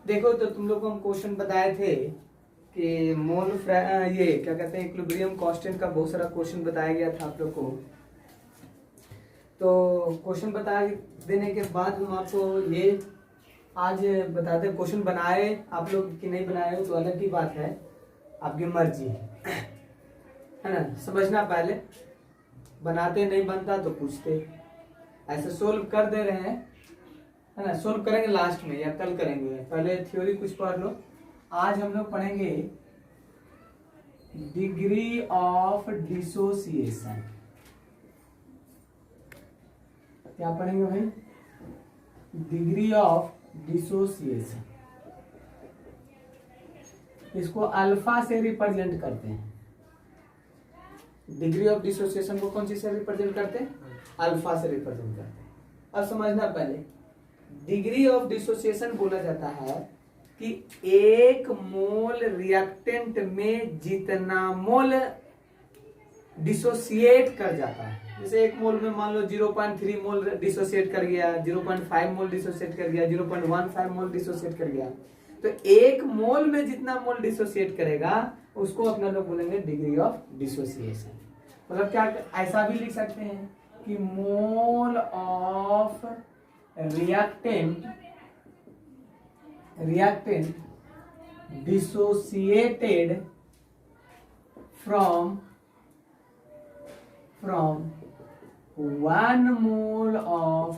देखो तो तुम लोग को हम क्वेश्चन बताए थे कि ये क्या कहते हैं इक्विलिब्रियम कांस्टेंट का बहुत सारा क्वेश्चन बताया गया था आप लोग को। तो क्वेश्चन बता देने के बाद हम आपको ये आज बताते हैं। क्वेश्चन बनाए आप लोग कि नहीं बनाए हो तो अलग की बात है, आपकी मर्जी है ना। समझना पहले, बनाते नहीं बनता तो पूछते। ऐसे सोल्व कर दे रहे हैं है ना, सोल्व करेंगे लास्ट में या कल करेंगे। पहले थ्योरी कुछ पढ़ लो। आज हम लोग पढ़ेंगे डिग्री ऑफ डिसोसिएशन। क्या पढ़ेंगे भाई? Degree of dissociation. इसको अल्फा से रिप्रेजेंट करते हैं। डिग्री ऑफ डिसोसिएशन को कौन सी से रिप्रेजेंट करते हैं? अल्फा से रिप्रेजेंट करते हैं। अब समझना पहले, डिग्री ऑफ डिसोसिएशन बोला जाता है कि एक मोल रिएक्टेंट में जितना मोल डिसोसिएट कर जाता है। जैसे एक मोल में मान लो 0.3 मोल डिसोसिएट कर गया, 0.5 मोल डिसोसिएट कर गया, 0.15 मोल डिसोसिएट कर गया। तो एक मोल में जितना मोल डिसोसिएट करेगा उसको अपना लोग बोलेंगे डिग्री ऑफ डिसोसिएशन। मतलब क्या, ऐसा भी लिख सकते हैं कि mole of reactant dissociated from 1 mole of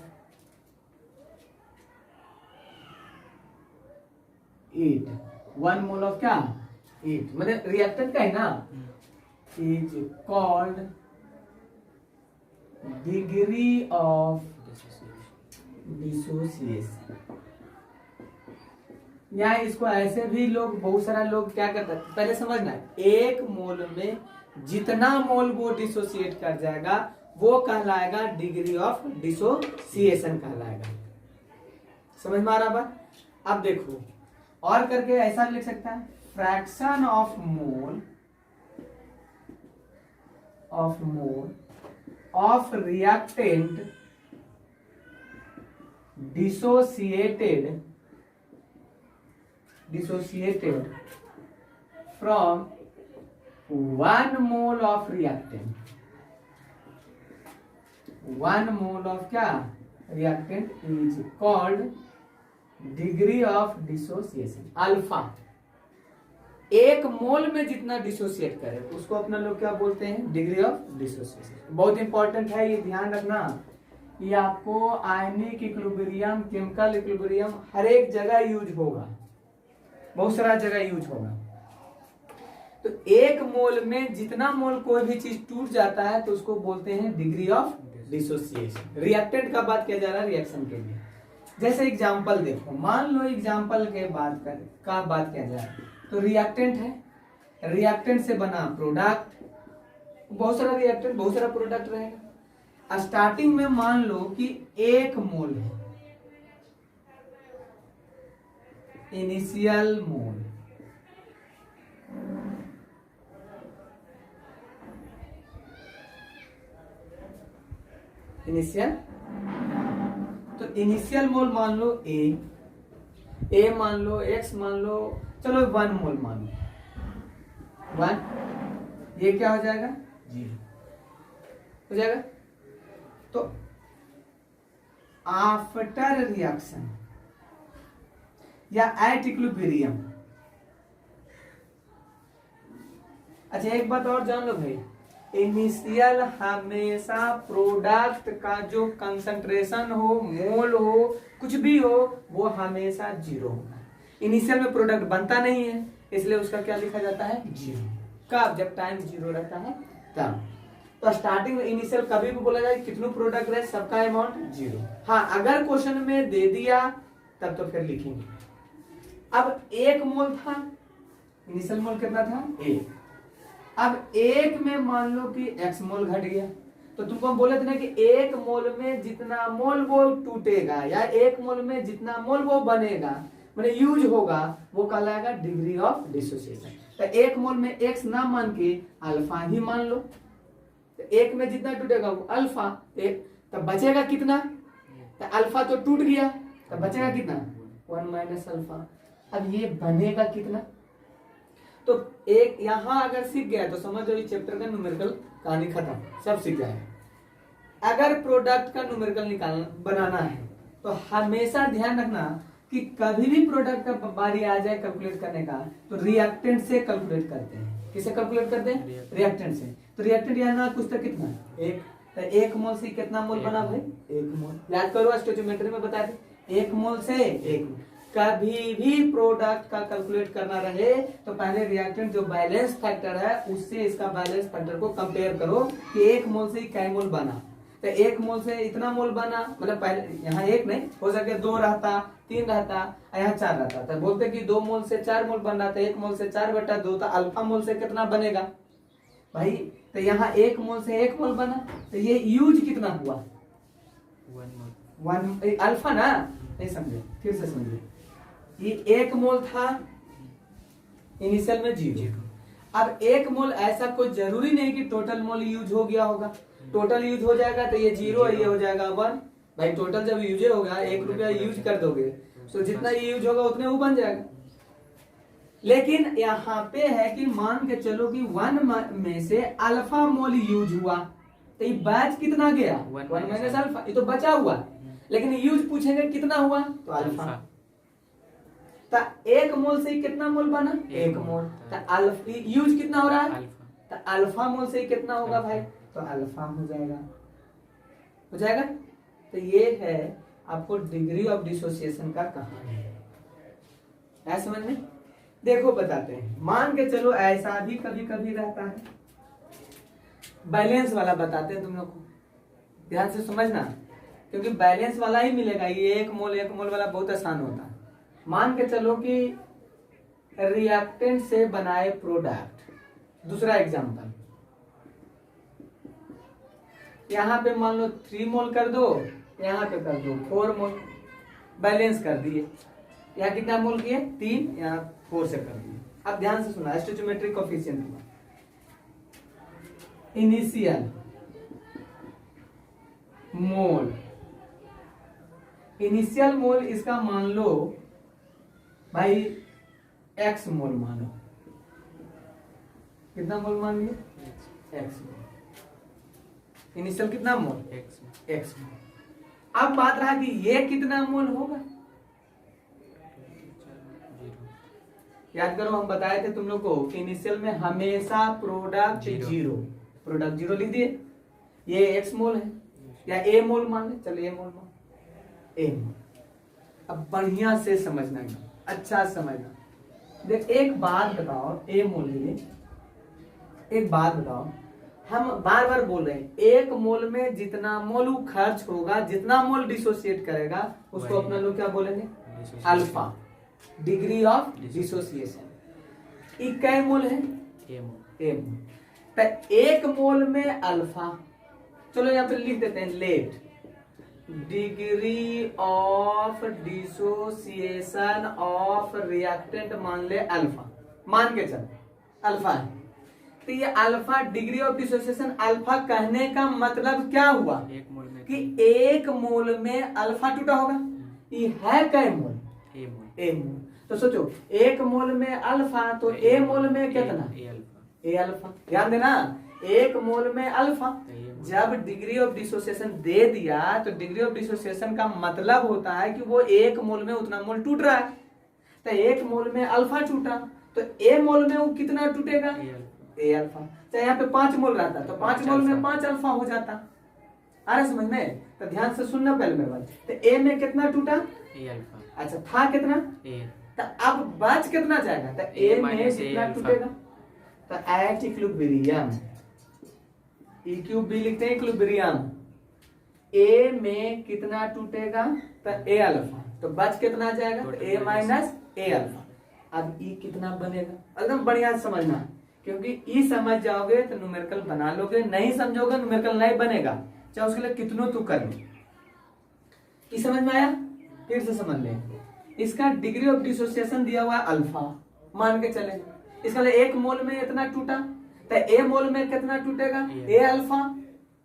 it, 1 mole of क्या? it, मतलब रिएक्टेंट का है ना, is called degree of dissociation. या इसको ऐसे भी लोग, बहुत सारा लोग क्या करता है, पहले समझना है, एक मोल में जितना मोल वो डिसोसिएट कर जाएगा वो कहलाएगा डिग्री ऑफ डिसोसिएशन कहलाएगा। समझ में आ रहा बात? अब देखो और करके ऐसा लिख सकता है, fraction of mole of reactant dissociated from 1 mole of reactant, 1 mole of क्या? reactant is called degree of dissociation alpha. एक मोल में जितना डिसोसिएट करे उसको अपना लोग क्या बोलते हैं? Degree of dissociation. बहुत इंपॉर्टेंट है, ये ध्यान रखना। ये आपको आयनिक इक्विलिब्रियम, केमिकल इक्विलिब्रियम हर एक जगह यूज होगा, बहुत सारा जगह यूज होगा। तो एक मोल में जितना मोल कोई भी चीज टूट जाता है तो उसको बोलते हैं डिग्री ऑफ डिसोसिएशन। रिएक्टेंट का बात किया जा रहा है रिएक्शन के लिए। जैसे एग्जांपल देखो, मान लो एग्जांपल के बात किया जाए तो रिएक्टेंट है, रिएक्टेंट से बना प्रोडक्ट, बहुत सारा रिएक्टेंट, बहुत सारा प्रोडक्ट रहेगा। स्टार्टिंग में मान लो कि 1 मोल है, इनिशियल मोल, तो इनिशियल मोल मान लो ए मान लो, एक्स मान लो, चलो 1 मोल मान लो, 1, ये क्या हो जाएगा? 0 हो जाएगा। तो आफ्टर रिएक्शन या एट इक्विलिब्रियम, अच्छा एक बात और जान लो भाई, इनिशियल हमेशा प्रोडक्ट का जो कंसंट्रेशन हो, मोल हो, कुछ भी हो, वो हमेशा 0 होगा। इनिशियल में प्रोडक्ट बनता नहीं है, इसलिए उसका क्या लिखा जाता है? 0। कब? जब टाइम 0 रहता है तब। तो स्टार्टिंग में इनिशियल कभी भी बोला जाए कितने प्रोडक्ट रहे, सबका अमाउंट 0। हाँ, अगर क्वेश्चन में दे दिया तब तो फिर लिखेंगे। अब 1 मोल था, इनिशियल मोल कितना था? 1। अब 1 में मान लो कि x मोल घट गया, तो तुमको हम बोले थे ना कि 1 मोल में जितना मोल वो टूटेगा या 1 मोल में जितना मोल वो बनेगा, मैंने यूज होगा, वो कहलाएगा डिग्री ऑफ डिसोसिएशन। तो 1 मोल में x ना मान के अल्फा ही मान लो, तो 1 में जितना टूटेगा वो अल्फा, तब बचेगा कितना? तो अल्फा तो टूट गया, तब बचेगा कितना? 1 माइनस अल्फा। अब ये बनेगा कितना? तो एक यहां अगर सीख गया तो समझ लो इस चैप्टर का न्यूमेरिकल कहानी खत्म, सब सीख गया है। अगर प्रोडक्ट का न्यूमेरिकल निकालना बनाना है तो हमेशा ध्यान रखना कि कभी भी प्रोडक्ट का बारी आ जाए कैलकुलेट करने का तो रिएक्टेंट से कैलकुलेट करते हैं। किसे कैलकुलेट करते हैं? रिएक्टेंट से। तो रिएक्टेंट यहाँ कुछ तो कितना? एक। तो एक मोल से कितना मोल बना भाई? एक मोल। याद करो स्टोइकोमेट्री में बताया था, एक मोल से एक मोल। कभी भी प्रोडक्ट का कैलकुलेट करना रहे तो पहले रिएक्टेंट जो बैलेंस फैक्टर है उससे इसका बैलेंस फैक्टर को कंपेयर करो कि एक मोल से क्या मोल बना। तो एक मोल से इतना मोल बना, मतलब पहले यहाँ एक नहीं हो सके 2 रहता, 3 रहता, यहाँ 4 रहता। तो बोलते कि 2 मोल से 4 मोल बन रहा था, 1 मोल से 4/2। तो अल्फा मोल से कितना बनेगा भाई? तो यहाँ 1 मोल से 1 मोल बना, तो ये यूज कितना हुआ? 1 अल्फा ना। नहीं समझे, फिर से समझे। ये 1 मोल था इनिशियल में 0। अब 1 मोल ऐसा कोई जरूरी नहीं कि टोटल मोल यूज हो गया होगा। टोटल यूज हो जाएगा तो ये 0 ये हो जाएगा 1। भाई टोटल जब यूज होगा 1 रुपया यूज कर दोगे तो जितना यूज होगा उतने वो बन जाएगा। लेकिन यहाँ पे है कि मान के चलो कि 1 में से अल्फा मोल यूज हुआ तो ये बैच कितना गया? 1 माइनस अल्फा। ये तो बचा हुआ, लेकिन यूज पूछेंगे कितना हुआ तो अल्फा। तो 1 मोल से कितना मोल बना? 1 मोल। तो अल्फा यूज कितना हो रहा है? तो अल्फा मोल से कितना होगा भाई? तो अल्फा हो जाएगा, हो जाएगा। तो ये है आपको डिग्री ऑफ डिसोसिएशन का कहानी है समझ में। देखो बताते हैं, मान के चलो ऐसा भी कभी कभी रहता है, बैलेंस वाला बताते हैं तुम लोग को, ध्यान से समझना क्योंकि बैलेंस वाला ही मिलेगा। ये 1 मोल वाला बहुत आसान होता है। मान के चलो कि रिएक्टेंट से बनाए प्रोडक्ट। दूसरा एग्जांपल, यहाँ पे मान लो 3 मोल कर दो, यहाँ पे कर दो 4 मोल, बैलेंस कर दिए। यहाँ कितना मोल किए? 3, यहाँ 4 से कर दिए। अब ध्यान से सुना स्टोइकोमेट्रिक कोएफिशिएंट हुआ। इनिशियल मोल, इनिशियल मोल इसका मान लो भाई x मोल मानो। कितना मोल मान लिया? x मोल। इनिशियल कितना मोल? x मोल। अब बात रहा कि ये कितना मोल होगा? याद करो हम बताए थे तुम लोग को कि इनिशियल में हमेशा प्रोडक्ट 0, प्रोडक्ट 0 लिख दिए। ये x मोल है या a मोल मान ले, चलो a मोल मान, a मोल। अब बढ़िया से समझना है, अच्छा समझना। देख एक बात बताओ, a मोल है, एक बात बताओ, हम बार बार बोल रहे हैं 1 मोल में जितना मोल खर्च होगा, जितना मोल डिसोसिएट करेगा उसको अपना लोग क्या बोलेंगे? Alpha, degree of dissociation. ये कै मोल है? ए मोल। तो 1 मोल में अल्फा, चलो यहाँ पे लिख देते हैं let degree of dissociation of reactant मान ले अल्फा, मान के चल अल्फा है। तो ये alpha degree of dissociation alpha कहने का मतलब क्या हुआ? 1 मोल में कि 1 मोल में अल्फा टूटा होगा। ये है कै मोल? ए मोल। तो सोचो 1 मोल में अल्फा तो ए मोल में कितना? ए अल्फा। ध्यान देना 1 मोल में अल्फा। जब डिग्री ऑफ डिसोसिएशन दे दिया तो डिग्री ऑफ डिसोसिएशन का मतलब होता है कि वो 1 मोल में उतना मोल टूट रहा है। तो 1 मोल में अल्फा टूटा तो ए मोल में वो कितना टूटेगा? ए अल्फा। तो यहाँ पे 5 मोल रहता तो 5 मोल में 5 अल्फा हो जाता। आ रहा समझ में? तो ध्यान से सुनना पहले मेरे बात। तो ए में कितना टूटा? ए अल्फा। अच्छा था कितना? ए। तो अब बच कितना जाएगा? तो ए में कितना टूटेगा? तो एट इक्विलिब्रियम, इक्यू बी लिखते हैं इक्विलिब्रियम, ए में कितना टूटेगा? तो ए अल्फा। तो बच कितना जाएगा? तो ए माइनस ए अल्फा। अब ई कितना बनेगा? एकदम बढ़िया समझना क्योंकि ई समझ जाओगे तो न्यूमेरिकल बना लोगे, नहीं समझोगे न्यूमेरिकल नहीं बनेगा, चाहे उसके लिए कितनों तू कर लो। ई समझ में आया? फिर से समझ ले। इसका डिग्री ऑफ डिसोसिएशन दिया हुआ है अल्फा, मान के चले। इसका 1 मोल में इतना टूटा तो ए मोल में कितना टूटेगा? ए अल्फा।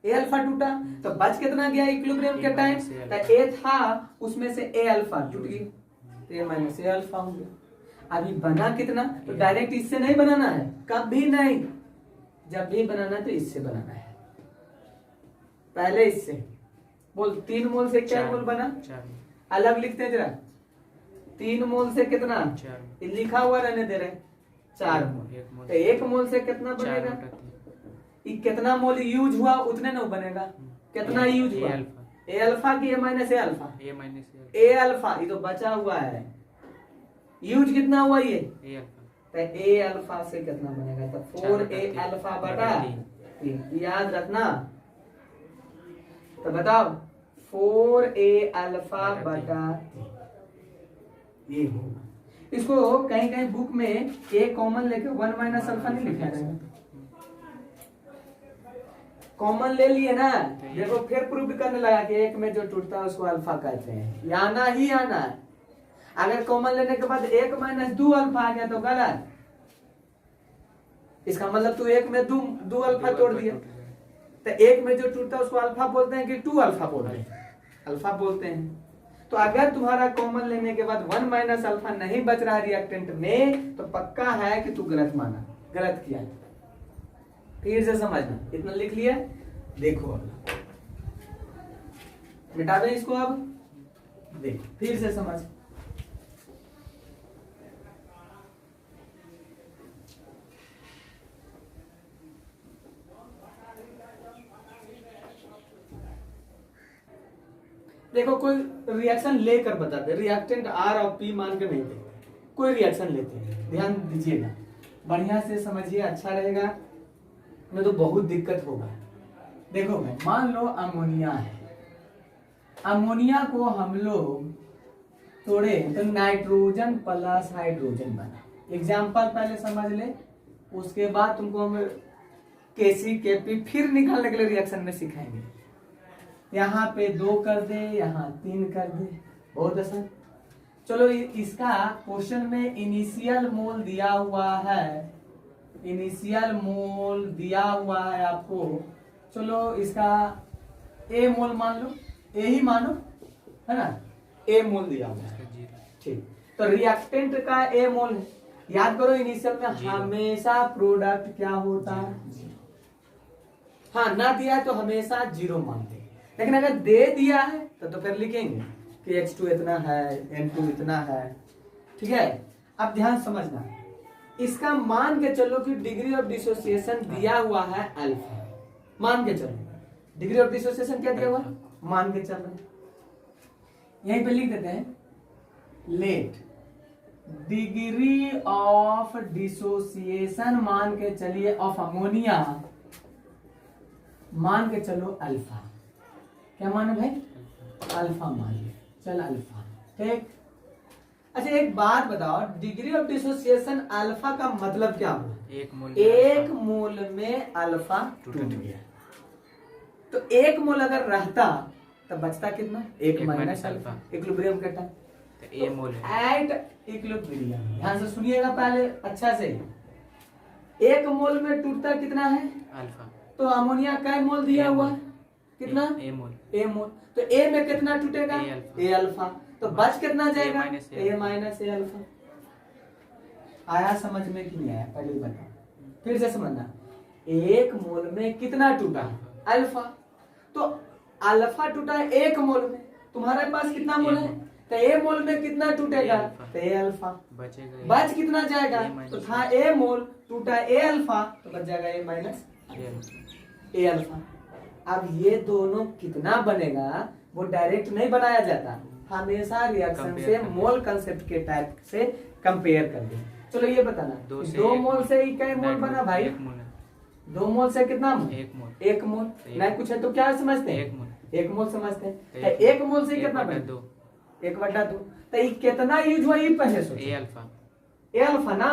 ए अल्फा टूटा तो बच कितना गया इक्विलिब्रियम के टाइम? तो ए था उसमें से ए अल्फा टूट गया, ए माइनस ए अल्फा हो गया। अभी बना कितना, तो डायरेक्ट इससे नहीं बनाना है, कभी नहीं, जब भी बनाना है तो इससे बनाना है, पहले इससे। बोल 3 मोल से क्या मोल बना, अलग लिखते हैं जरा, 3 मोल से कितना, लिखा हुआ रहने दे रहे 4 मोल, तो 1 मोल से कितना बनेगा, कितना मोल यूज हुआ उतने न बनेगा, कितना यूज हुआ, ए अल्फा की ए माइनस ए अल्फा, ए अल्फा ये तो बचा हुआ है, यूज कितना हुआ ये तो ए अल्फा से कितना बनेगा, तो 4a अल्फा बटा 3, याद रखना। तो बताओ 4a अल्फा बटा 3 ये होगा। इसको कहीं कहीं बुक में ए कॉमन लेके 1 माइनस अल्फा नहीं लिखा है, कॉमन ले लिए ना, देखो फिर प्रूव करने लगा कि एक में जो टूटता है उसको अल्फा कहते हैं, आना ही आना है। अगर कॉमन लेने के बाद 1 माइनस 2 अल्फा आ गया तो गलत, इसका मतलब तू 1 में 2 अल्फा तोड़ दिया, तो 1 में जो टूटता है उसको अल्फा बोलते हैं कि 2 अल्फा बोलते हैं, अल्फा बोलते हैं। तो अगर तुम्हारा कॉमन लेने के बाद 1 माइनस अल्फा नहीं बच रहा रिएक्टेंट में, तो पक्का है कि तू गलत माना, गलत किया। फिर से समझना, इतना लिख लिया, देखो अब मिटा दें इसको, अब देख फिर से समझ। देखो कोई रिएक्शन लेकर बताते, रिएक्टेंट आर और पी मान के नहीं देते, कोई रिएक्शन लेते हैं, ध्यान दीजिएगा, बढ़िया से समझिए, अच्छा रहेगा, नहीं तो बहुत दिक्कत होगा। देखो भाई मान लो अमोनिया है, अमोनिया को हम लोग तोड़े तो नाइट्रोजन प्लस हाइड्रोजन बना। एग्जाम्पल पहले समझ ले, उसके बाद तुमको हम केसी केपी फिर निकालने के लिए रिएक्शन में सिखाएंगे। यहाँ पे 2 कर दे, यहाँ 3 कर दे, बहुत आसान। चलो इसका क्वेश्चन में इनिशियल मोल दिया हुआ है, इनिशियल मोल दिया हुआ है आपको। चलो इसका ए मोल मान लो, ए ही मानो, है ना, ए मोल दिया हुआ है, ठीक। तो रिएक्टेंट का ए मोल है, याद करो इनिशियल में हमेशा प्रोडक्ट क्या होता है, हाँ ना दिया है तो हमेशा 0 मानते हैं, लेकिन अगर दे दिया है तो फिर लिखेंगे कि H2 इतना है, N2 इतना है, ठीक है। अब ध्यान समझना, इसका मान के चलो कि डिग्री ऑफ डिसोसिएशन दिया हुआ है अल्फा, मान के चलो डिग्री ऑफ डिसोसिएशन क्या दिया हुआ, मान के चलो, यहीं पे लिख देते हैं, लेट डिग्री ऑफ डिसोसिएशन मान के चलिए ऑफ अमोनिया, मान के चलो अल्फा, क्या माने भाई, अल्फा मान लो, चल अल्फा, ठीक। अच्छा एक बात बताओ, डिग्री ऑफ डिसोसिएशन अल्फा का मतलब क्या हुआ, एक मोल में अल्फा टूट गया, तो 1 मोल अगर रहता तो बचता कितना, 1 माइनस अल्फा, इक्विलिब्रियम के टाइम, तो ए मोल एट इक्विलिब्रियम। ध्यान से सुनिएगा पहले अच्छा से, 1 मोल में टूटता कितना है अल्फा, तो अमोनिया का मोल दिया हुआ कितना, ए मोल, ए मोल, तो ए में कितना टूटेगा, ए अल्फा, तो बच कितना जाएगा, ए माइनस ए अल्फा। आया समझ में कि नहीं आया, पहले बताओ, फिर से समझना, 1 मोल में कितना टूटा, अल्फा, तो अल्फा टूटा है 1 मोल में, तुम्हारे पास कितना मोल है, तो ए मोल में कितना टूटेगा, तो ए अल्फा, बच कितना जाएगा, तो था ए मोल, टूटा ए अल्फा, तो बच जाएगा ए माइनस ए अल्फा। अब ये दोनों कितना बनेगा वो डायरेक्ट नहीं बनाया जाता, हमेशा रिएक्शन से मोल कंसेप्ट के टाइप से कंपेयर कर दे। चलो ये बताना, 2 मोल से ही क्या मोल बना भाई, 2 मोल से कितना मोल, 1 मोल, नहीं कुछ है तो क्या समझते हैं, 1 मोल समझते हैं, 1 मोल से कितना बना, 1/2, तो ये कितना यूज हुआ ये पहले सोचो, ए अल्फा ना,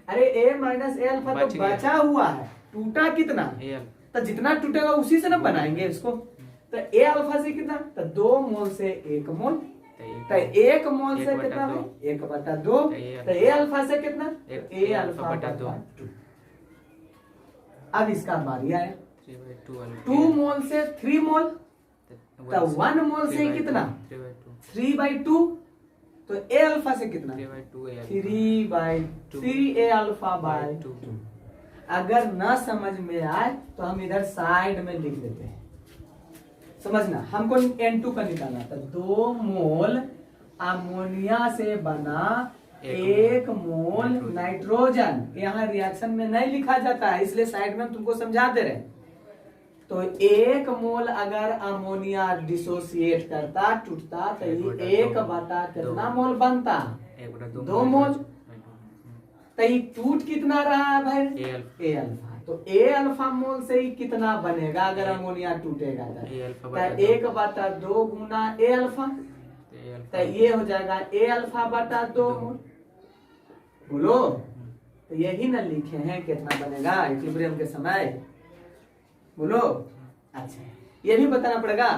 अरे ए माइनस ए अल्फा तो बचा हुआ है, टूटा कितना, तो जितना टूटेगा उसी से ना बनाएंगे इसको, तो ए अल्फा से कितना, तो 2 मोल से 1 मोल, तो 1 मोल से कितना है 1/2, तो ए अल्फा से कितना, ए अल्फा बटा 2। अब इसका बारी आया, 2 मोल से 3 मोल, तो 1 मोल से कितना 3/2, तो ए अल्फा से कितना, 3/3 ए अल्फा बाय 2। अगर ना समझ में आए तो हम इधर साइड में लिख देते हैं, समझना। हमको N2 का निकालना था। 2 मोल अमोनिया से बना 1 मोल नाइट्रोजन। यहाँ रिएक्शन में नहीं लिखा जाता है, इसलिए साइड में हम तुमको समझा दे रहे हैं। तो 1 मोल अगर अमोनिया डिसोसिएट करता, टूटता, तो ये 1 कितना मोल बनता, 2 मोल। तो ये टूट कितना रहा है भाई, ए अल्फा। तो ए अल्फा मोल से ही कितना बनेगा अगर अमोनिया टूटेगा, तो 1/2 गुना ए अल्फा, तो ये हो जाएगा ए अल्फा बटा 2 मोल। बोलो, तो यही ना लिखे हैं कितना बनेगा इक्विलिब्रियम के समय, बोलो। अच्छा, ये भी बताना पड़ेगा,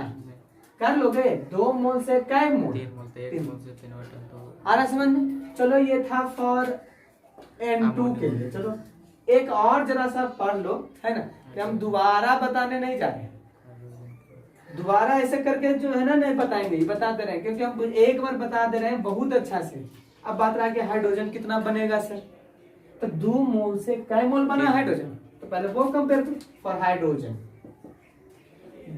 कर लोगे। 2 मोल से कै मोल, 3 मोल से 3/2 आ रहा समझ में। चलो ये था फॉर N2 के लिए। चलो एक और जरा सा पढ़ लो, है ना, कि हम दोबारा बताने नहीं जा रहे, दोबारा ऐसे करके जो है ना नहीं बताएंगे, बता दे रहे हैं, क्योंकि हम एक बार बता दे रहे हैं बहुत अच्छा से। अब बात रहा कि हाइड्रोजन कितना बनेगा सर, तो 2 मोल से कै मोल बना हाइड्रोजन, तो पहले वो कंपेयर करो। फॉर हाइड्रोजन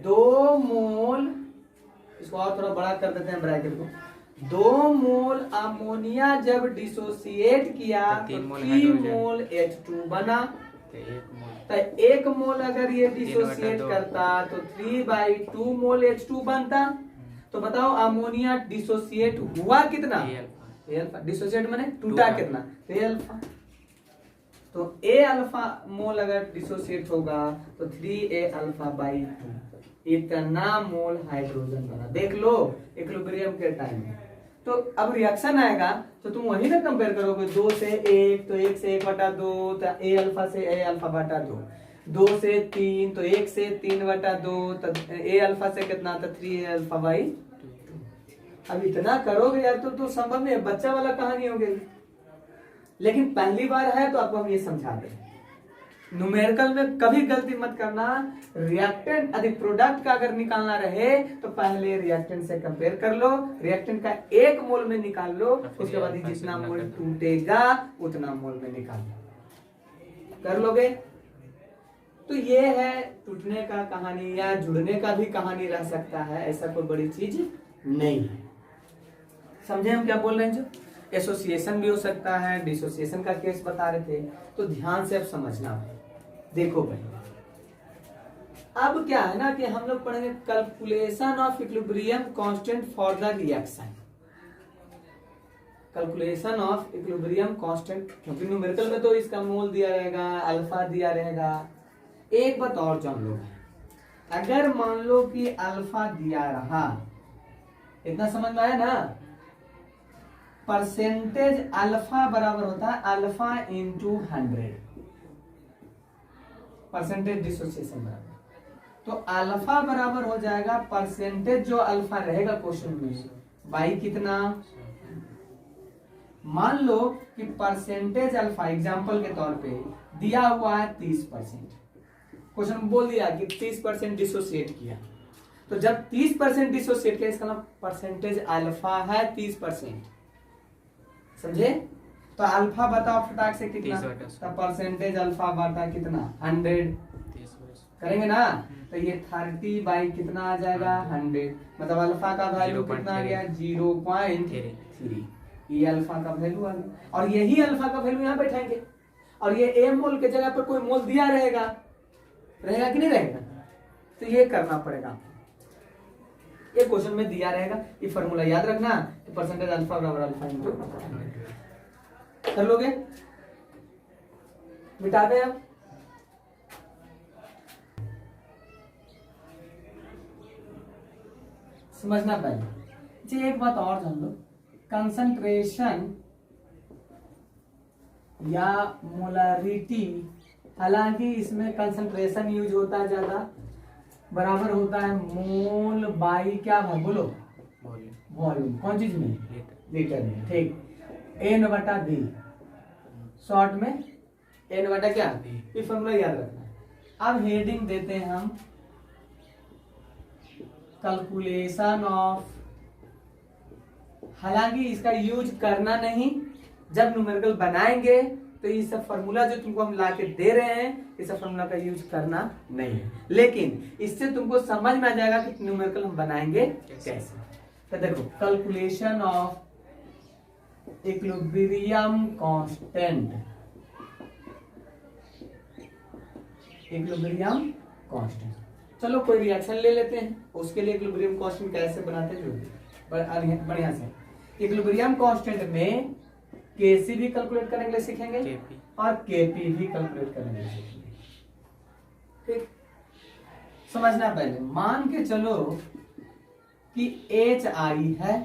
2 मोल, इसको और थोड़ा बड़ा कर देते हैं ब्रैकेट को। 2 मोल अमोनिया जब डिसोसिएट किया तो 3 मोल H2 बना, तो 1 मोल अगर ये डिसोसिएट करता तो 3/2 मोल H2 बनता। तो बताओ अमोनिया डिसोसिएट हुआ कितना, ए अल्फा। डिसोसिएट माने टूटा कितना, ए अल्फा। तो ए अल्फा मोल अगर डिसोसिएट होगा तो 3A अल्फा बाई 2, इतना मोल हाइड्रोजन बना। देख लो इक्विलिब्रियम के टाइम में। तो अब रिएक्शन आएगा तो तुम वही ना कंपेयर करोगे। 2 से 1 तो 1 से 1/2, तो ए अल्फा से ए अल्फा बटा 2। 2 से 3 तो 1 से 3/2, तो ए अल्फा से कितना, तो 3A अल्फा बाई 2। अब इतना करोगे यार तो संभव नहीं है, बच्चा वाला कहानी हो गई। लेकिन पहली बार है तो आपको हम ये समझा दें, न्यूमेरिकल में कभी गलती मत करना। रिएक्टेंट यदि प्रोडक्ट का अगर निकालना रहे तो पहले रिएक्टेंट से कंपेयर कर लो, रिएक्टेंट का 1 मोल में निकाल लो, उसके बाद जितना मोल टूटेगा उतना मोल में निकाल लो। कर लोगे तो ये है टूटने का कहानी, या जुड़ने का भी कहानी रह सकता है, ऐसा कोई बड़ी चीज नहीं है। समझे हम क्या बोल रहे हैं? जो एसोसिएशन भी हो सकता है, डिसोसिएशन का केस बता रहे थे, तो ध्यान से अब समझना है। देखो भाई, अब क्या है ना कि हम लोग पढ़ेंगे calculation of equilibrium constant for the reaction. Calculation of equilibrium constant, क्योंकि न्यूमेरिकल में तो इसका मोल दिया रहेगा, अल्फा दिया रहेगा। एक बात और जान लो, अगर मान लो कि अल्फा दिया रहा, इतना समझ में आया ना, परसेंटेज अल्फा बराबर होता है अल्फा इंटू 100, परसेंटेज डिसोसिएशन बराबर। तो अल्फा बराबर हो जाएगा परसेंटेज जो अल्फा रहेगा क्वेश्चन में बाई कितना। मान लो कि परसेंटेज अल्फा एग्जांपल के तौर पे दिया हुआ है 30%, क्वेश्चन बोल दिया कि 30% डिसोसिएट किया, तो जब 30% डिसोसिएट किया इसका मतलब परसेंटेज अल्फा है 30%, समझे? तो अल्फा बताओ फटाक से कितना, तो परसेंटेज अल्फा बटा कितना 100 करेंगे ना, तो ये 30 बाई कितना आ जाएगा 100, मतलब अल्फा का वैल्यू कितना आ गया 0.3। ये अल्फा का वैल्यू आ गया, और यही अल्फा का वैल्यू यहाँ बैठाएंगे, और ये ए मोल के जगह पर कोई मोल दिया रहेगा कि नहीं रहेगा, तो ये करना पड़ेगा। ये क्वेश्चन में दिया रहेगा, ये फॉर्मूला याद रखना, तो परसेंटेज अल्फा बराबर अल्फा इंटू कर लोगे, मिटा दे। अब समझना पहले जी। एक बात और जान लो, कंसंट्रेशन या मोलारिटी, हालांकि इसमें कंसंट्रेशन यूज होता है ज्यादा, बराबर होता है मोल बाई क्या है बोलो, वॉल्यूम। कौन चीज में? लीटर में, ठीक। एन बटा बी, शॉर्ट में एन बटा क्या, ये फॉर्मूला याद रखना है। अब हेडिंग देते हैं हम कैलकुलेशन ऑफ हालांकि इसका यूज करना नहीं, जब न्यूमेरिकल बनाएंगे तो ये सब फॉर्मूला जो तुमको हम ला के दे रहे हैं, ये सब फॉर्मूला का यूज करना नहीं है, लेकिन इससे तुमको समझ में आ जाएगा कि न्यूमेरिकल हम बनाएंगे कैसे। तो देखो, calculation of equilibrium constant, equilibrium constant, चलो कोई रिएक्शन ले लेते हैं, उसके लिए इक्विलिब्रियम कांस्टेंट कैसे बनाते हैं बढ़िया से। इक्विलिब्रियम कांस्टेंट में केसी भी कैलकुलेट करने के लिए सीखेंगे और केपी भी कैलकुलेट करने के लिए सीखेंगे। ठीक, समझना पहले, मान के चलो कि एच आई है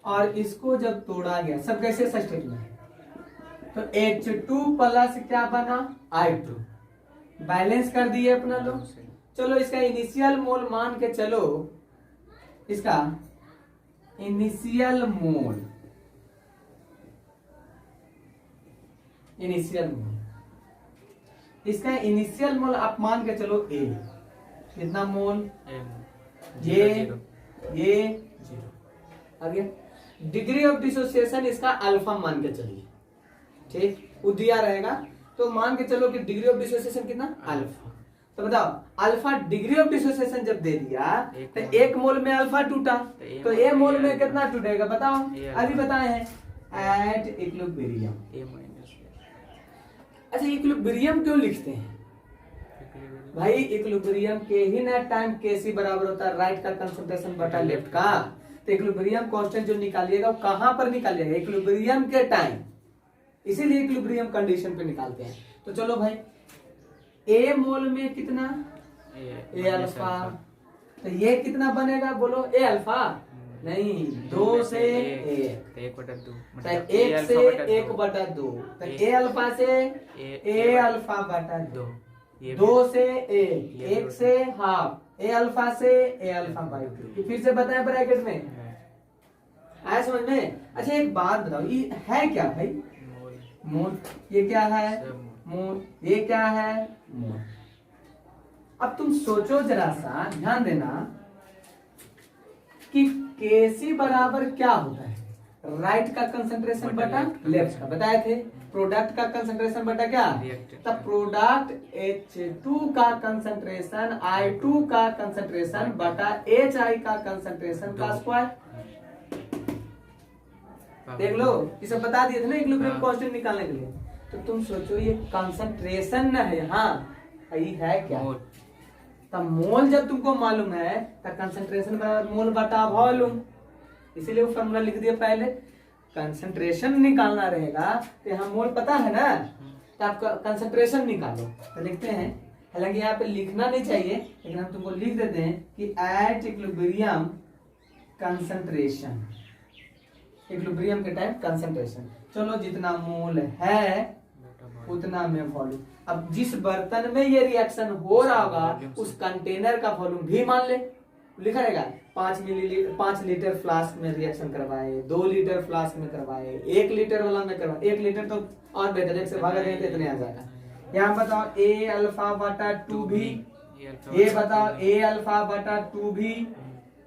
और इसको जब तोड़ा गया, सब कैसे स्टेट में, तो H2 प्लस क्या बना I2, बैलेंस कर दिए अपना लोग। चलो इसका इनिशियल मोल मान के चलो, इसका इनिशियल मोल, इसका इनिशियल मोल आप मान के चलो A, कितना मोल, ये 0। आगे डिग्री ऑफ डिसोसिएशन इसका अल्फा मान के चलिए, ठीक, वो दिया रहेगा, तो मान के चलो कि डिग्री ऑफ डिसोसिएशन कितना, अल्फा। तो बताओ, अल्फा डिग्री ऑफ डिसोसिएशन जब दे दिया तो 1 मोल में अल्फा टूटा, तो A मोल में कितना टूटेगा बताओ, अभी बताए हैं, एट इक्विलिब्रियम। अच्छा, इक्विलिब्रियम क्यों लिखते हैं भाई? इक्विलिब्रियम के ही ना टाइम केसी बराबर होता है राइट का कंसंट्रेशन बटा लेफ्ट का। तो इक्विलिब्रियम कांस्टेंट जो निकालिएगा वो कहां पर निकालिएगा, इक्विलिब्रियम के टाइम, इसीलिए इक्विलिब्रियम कंडीशन पे निकालते हैं। तो चलो भाई, ए मोल में कितना, ए अल्फा, तो ये कितना बनेगा बोलो, ए अल्फा नहीं, 2 से 1/2, 1 से 1/2, तो ए अल्फा से ए अल्फा बटा 2, 2 से 1, 1 से हाफ, ए अल्फा से ए अल्फा बाई 2। फिर से बताएं ब्रैकेट में, आया समझ में? अच्छा एक बात बताओ, ये है क्या भाई, मोल, ये क्या है मोल, ये क्या है मोल। अब तुम सोचो जरा सा, ध्यान देना कि केसी बराबर क्या होता है, राइट का कंसंट्रेशन बटा लेफ्ट का, बताए थे, प्रोडक्ट का कंसंट्रेशन बटा क्या, तब प्रोडक्ट H2 का कंसंट्रेशन I2 का कंसंट्रेशन बटा HI का कंसंट्रेशन का स्क्वायर। देख लो, ये सब बता दिए थे ना इक्विलिब्रियम कांस्टेंट निकालने के लिए। तो तुम सोचो ये कंसंट्रेशन न है, हाँ ये है क्या, तब मोल जब तुमको मालूम है तब कंसंट्रेशन बराबर मोल बटा वॉल्यूम, इसीलिए वो फॉर्मूला लिख दिया पहले। कंसंट्रेशन निकालना रहेगा तो यहाँ मोल पता है ना, तो आप कंसंट्रेशन निकालो, तो लिखते हैं, हालांकि यहाँ पे लिखना नहीं चाहिए लेकिन हम तुमको लिख देते हैं कि एट इक्विलिब्रियम कंसंट्रेशन, इक्विलिब्रियम के टाइम कंसंट्रेशन, चलो जितना मोल है उतना में वॉल्यूम। अब जिस बर्तन में ये रिएक्शन हो रहा होगा उस कंटेनर का वॉल्यूम भी मान ले, लिखा रहेगा 5 लीटर फ्लास्क में रिएक्शन करवाए, 2 लीटर फ्लास्क में करवाए, 1 लीटर वाला में करवाए, 1 लीटर तो और बेहतर, 1 से भागा देंगे तो इतने आ जाएगा। यहाँ बताओ ए अल्फा बटा 2 भी, ये बताओ ए अल्फा बटा 2 भी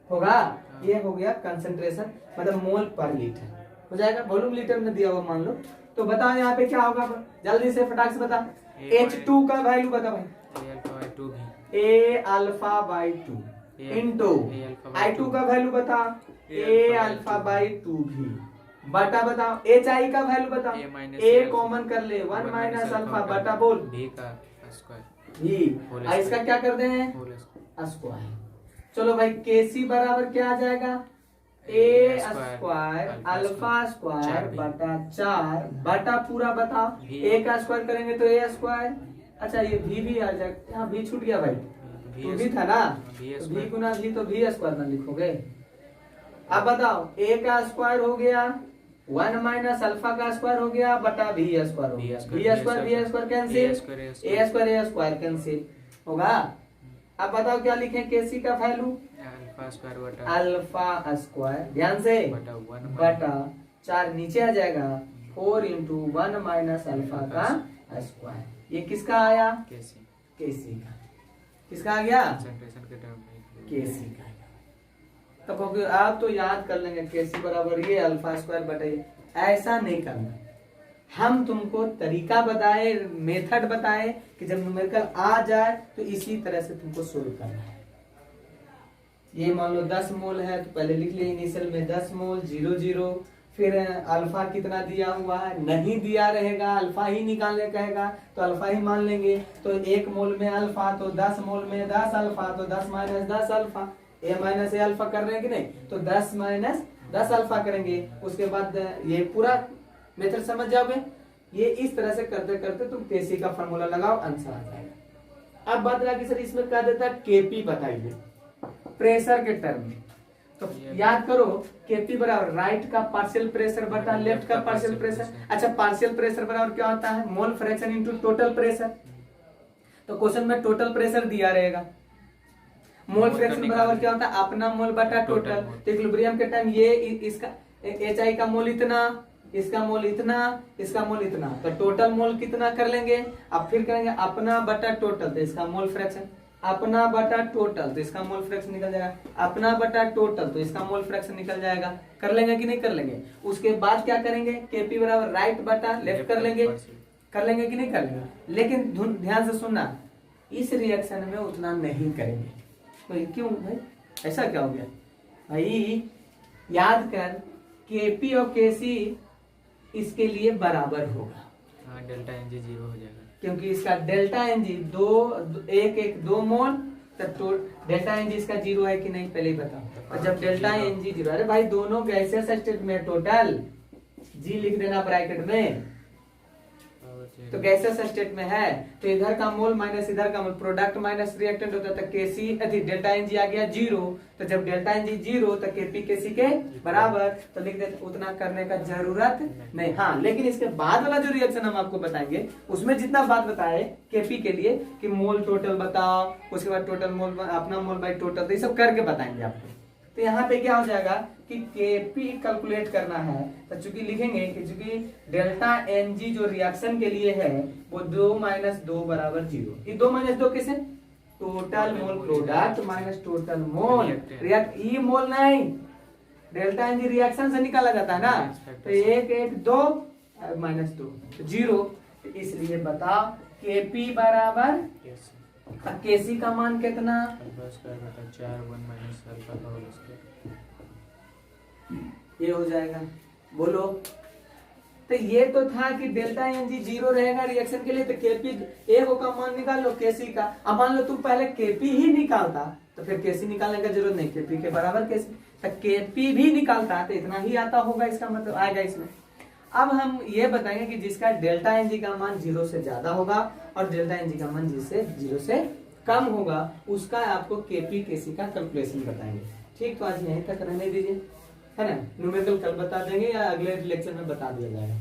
होगा, ये हो गया कंसंट्रेशन, मतलब मोल पर लीटर हो जाएगा, वॉल्यूम लीटर में दिया हुआ मान लो। तो बताओ यहाँ पे क्या होगा, जल्दी से फटाक से बता, H2 का वैल्यू बता भाई, ए अल्फा बाई 2 इंटू I2 का वैल्यू बता, ए अल्फा बाई 2 भी, बटा बताओ HI का वैल्यू बता, ए कॉमन कर ले, 1 माइनस अल्फा बटा बोल भी का स्क्वायर, इसका क्या कर दे हैं स्क्वायर। चलो भाई केसी बराबर क्या आ जाएगा, ए स्क्वायर अल्फा स्क्वायर बटा 4 बटा पूरा बताओ, ए का स्क्वायर करेंगे तो ए स्क्वायर, अच्छा ये भी आ जाएगा, यहाँ भी छूट गया भाई, तो भी था ना, तो भी गुना भी, तो भी स्क्वायर ना लिखोगे। अब बताओ ए का स्क्वायर हो गया 1 माइनस अल्फा का स्क्वायर हो गया बटा भी स्क्वायर हो गया, भी स्क्वायर कैंसिल, ए स्क्वायर कैंसिल होगा। अब बताओ क्या लिखें केसी का वैल्यू, अल्फा स्क्वायर, ध्यान से बटा 4 नीचे आ जाएगा, 4 इंटू 1 माइनस अल्फा का स्क्वायर, ये किसका आया केसी का, किसका आ गया केसी का। तो क्योंकि आप तो याद कर लेंगे केसी बराबर ये अल्फा स्क्वायर बटे ये। ऐसा नहीं करना, हम तुमको तरीका बताए, मेथड बताए कि जब न्यूमेरिकल आ जाए तो इसी तरह से तुमको सोल्व करना है। ये मान लो 10 मोल है तो पहले लिख लिया इनिशियल में 10 मोल 0 0, फिर अल्फा कितना दिया हुआ है, नहीं दिया रहेगा, अल्फा ही निकालने कहेगा तो अल्फा ही मान लेंगे। तो 1 मोल में अल्फा तो 10 मोल में 10 अल्फा, तो 10 माइनस 10 अल्फा, ए माइनस ए अल्फा कर रहे हैं कि नहीं, तो 10 माइनस 10 अल्फा करेंगे। उसके बाद ये पूरा मेथड समझ जाओगे। ये इस तरह से करते करते तुम केसी का फॉर्मूला लगाओ, आंसर आ जाएगा। अब बात रहा कि सर इसमें क्या देता है, केपी बताइए प्रेशर के टर्म में। तो याद करो केपी बराबर राइट का पार्शियल प्रेशर बटा लेफ्ट का पार्शियल प्रेशर। अच्छा, पार्शियल प्रेशर बराबर क्या होता है, mole fraction into total pressure. तो क्वेश्चन में टोटल प्रेशर दिया रहेगा, मोल फ्रैक्शन बराबर क्या होता है, अपना मोल बटा टोटल। तो इक्विलिब्रियम के टाइम ये इसका HI का मोल इतना, इसका मोल इतना, इसका मोल इतना, तो टोटल मोल कितना कर लेंगे। अब फिर करेंगे अपना बटा टोटल, तो इसका मोल फ्रैक्शन, अपना बटा टोटल तो इसका मोल फ्रैक्शन निकल जाएगा, अपना बटा टोटल तो इसका मोल फ्रैक्शन निकल जाएगा। कर लेंगे कि नहीं कर लेंगे। उसके बाद क्या करेंगे, केपी बराबर राइट बटा लेफ्ट कर लेंगे, कर लेंगे कि नहीं कर लेंगे। लेकिन ध्यान से सुनना, इस रिएक्शन में उतना नहीं करेंगे। तो क्यों भाई, ऐसा क्या हो गया भाई, याद कर केपी और केसी इसके लिए बराबर होगा। हाँ, डेल्टा एनजी 0 हो जाएगा क्योंकि इसका डेल्टा एनजी 2 मोल, तो डेल्टा एनजी इसका 0 है कि नहीं पहले ही बताओ। और जब डेल्टा एनजी 0, अरे भाई दोनों गैसेस स्टेट में टोटल जी लिख देना ब्रैकेट में, तो गैसेस स्टेट में है तो इधर का मोल माइनस इधर का मोल, प्रोडक्ट माइनस रिएक्टेंट होता है, केसी डेल्टा एनजी आ गया 0। तो जब डेल्टा एनजी 0 तो केपी केसी के बराबर, तो लिख देते, उतना करने का जरूरत नहीं। हाँ, लेकिन इसके बाद वाला जो रिएक्शन हम आपको बताएंगे उसमें जितना बात बताए केपी के लिए कि मोल टोटल बताओ, उसके बाद टोटल मोल अपना मोल बाई टोटल, तो ये सब करके बताएंगे आपको। तो यहाँ पे क्या हो जाएगा कि केपी कैलकुलेट करना है, तो चूंकि लिखेंगे कि चूंकि डेल्टा एनजी जो रिएक्शन के लिए है वो 2 माइनस 2 बराबर 0। ये 2 माइनस 2 किसे, total mole product minus total mole react, ये मोल नहीं, डेल्टा एनजी रिएक्शन से निकाला जाता है ना। तो 1 1 2 माइनस 2 0, इसलिए बताओ केपी बराबर केसी का मान कितना, अल्फा स्क्वायर बटा 4 1 माइनस अल्फा का होल स्क्वायर, ये हो जाएगा। बोलो, तो ये तो था कि डेल्टा एनजी 0 रहेगा रिएक्शन के लिए, तो केपी ए का मान निकाल लो केसी का। अब मान लो तुम पहले केपी ही निकालता तो फिर केसी निकालने का जरूरत नहीं, केपी के बराबर केसी, तो केपी भी निकालता तो इतना ही आता होगा, इसका मतलब आएगा इसमें। अब हम ये बताएंगे कि जिसका डेल्टा एनजी का मान 0 से ज्यादा होगा और डेल्टा एनजी का मान 0 से कम होगा, उसका आपको केपी केसी का कैलकुलेशन बताएंगे। ठीक, तो आज यहीं तक रहने दीजिए, है ना। न्यूमेरिकल कल बता देंगे या अगले लेक्चर में बता दिया जाएगा।